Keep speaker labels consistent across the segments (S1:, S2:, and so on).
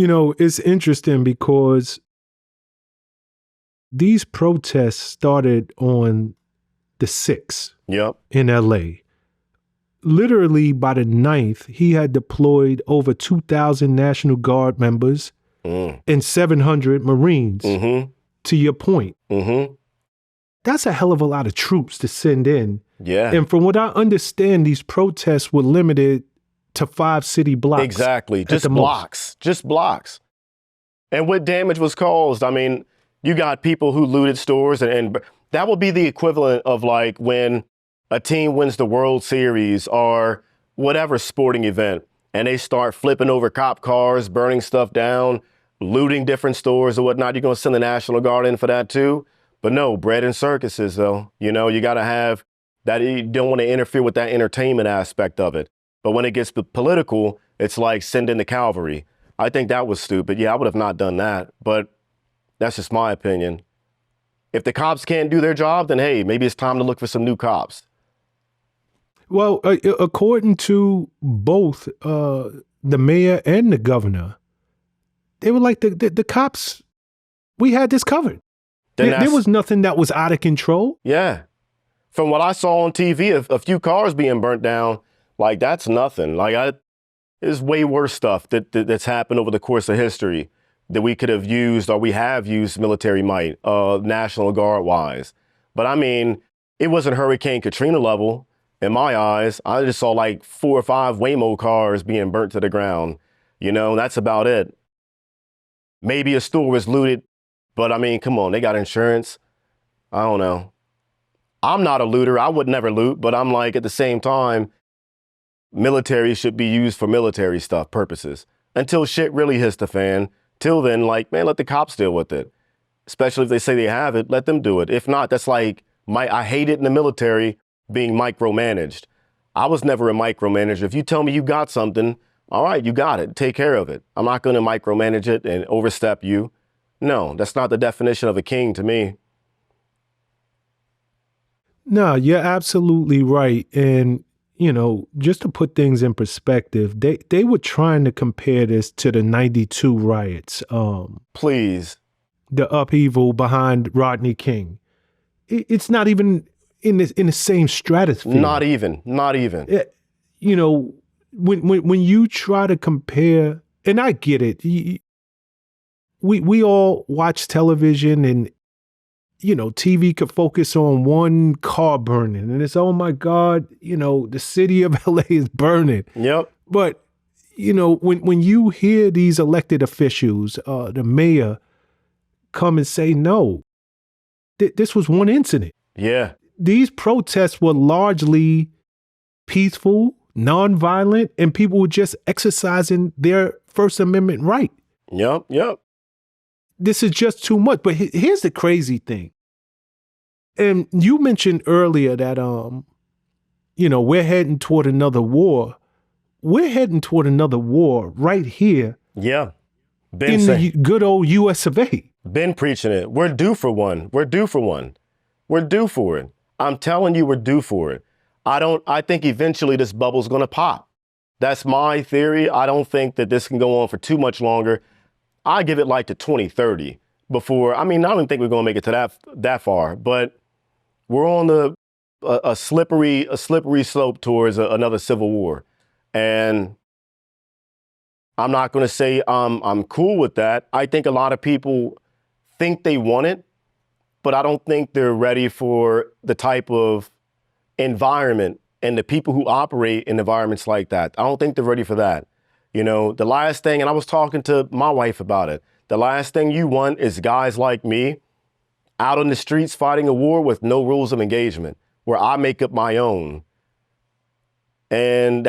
S1: It's interesting because these protests started on the 6th in LA. Literally by the 9th, he had deployed over 2,000 National Guard members and 700 Marines. To your point. That's a hell of a lot of troops to send in.
S2: Yeah.
S1: And from what I understand, these protests were limited to 5 city blocks.
S2: Exactly. Just blocks. Just blocks. And what damage was caused? I mean, you got people who looted stores, and that would be the equivalent of like when a team wins the World Series or whatever sporting event, and they start flipping over cop cars, burning stuff down, looting different stores or whatnot. You're going to send the National Guard in for that too? But no, bread and circuses, though. You got to have that. You don't want to interfere with that entertainment aspect of it. But when it gets political, it's like send in the cavalry. I think that was stupid. Yeah, I would have not done that. But that's just my opinion. If the cops can't do their job, then hey, maybe it's time to look for some new cops.
S1: Well, according to both the mayor and the governor, they were like, the cops, we had this covered. There was nothing that was out of control.
S2: Yeah. From what I saw on TV, a few cars being burnt down, like that's nothing. Like there's way worse stuff that's happened over the course of history that we could have used, or we have used military might, National Guard wise. But I mean, it wasn't Hurricane Katrina level in my eyes. I just saw like 4 or 5 Waymo cars being burnt to the ground. That's about it. Maybe a store was looted. But I mean, come on, they got insurance. I don't know. I'm not a looter. I would never loot, but I'm like, at the same time, military should be used for military stuff purposes until shit really hits the fan. Till then, like, man, let the cops deal with it. Especially if they say they have it, let them do it. If not, that's like, I hate it in the military being micromanaged. I was never a micromanager. If you tell me you got something, all right, you got it. Take care of it. I'm not going to micromanage it and overstep you. No, that's not the definition of a king to me.
S1: No, you're absolutely right. And, just to put things in perspective, they were trying to compare this to the 92 riots.
S2: Please.
S1: The upheaval behind Rodney King. It's not even in the same stratosphere.
S2: Not even.
S1: When you try to compare, and I get it, we all watch television, and TV could focus on one car burning, and it's, oh my God, the city of LA is burning.
S2: Yep.
S1: But when you hear these elected officials, the mayor, come and say, no, this was one incident.
S2: Yeah.
S1: These protests were largely peaceful, nonviolent, and people were just exercising their First Amendment right.
S2: Yep.
S1: This is just too much. But here's the crazy thing. And you mentioned earlier that, we're heading toward another war. We're heading toward another war right here.
S2: Yeah.
S1: The good old US of A.
S2: Been preaching it. We're due for one. We're due for it. I'm telling you, we're due for it. I think eventually this bubble's going to pop. That's my theory. I don't think that this can go on for too much longer. I give it like to 2030 before. I mean, I don't think we're going to make it to that far, but we're on a slippery slope towards another civil war. And I'm not going to say I'm cool with that. I think a lot of people think they want it, but I don't think they're ready for the type of environment and the people who operate in environments like that. I don't think they're ready for that. The last thing, and I was talking to my wife about it, the last thing you want is guys like me out on the streets fighting a war with no rules of engagement, where I make up my own. And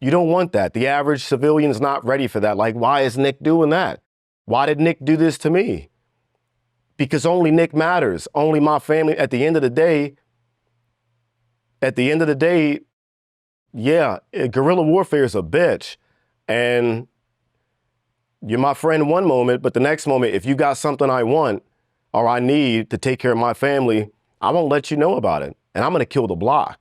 S2: you don't want that. The average civilian's not ready for that. Like, why is Nick doing that? Why did Nick do this to me? Because only Nick matters. Only my family. At the end of the day, yeah, guerrilla warfare is a bitch. And you're my friend one moment, but the next moment, if you got something I want or I need to take care of my family, I won't let you know about it. And I'm going to kill the block.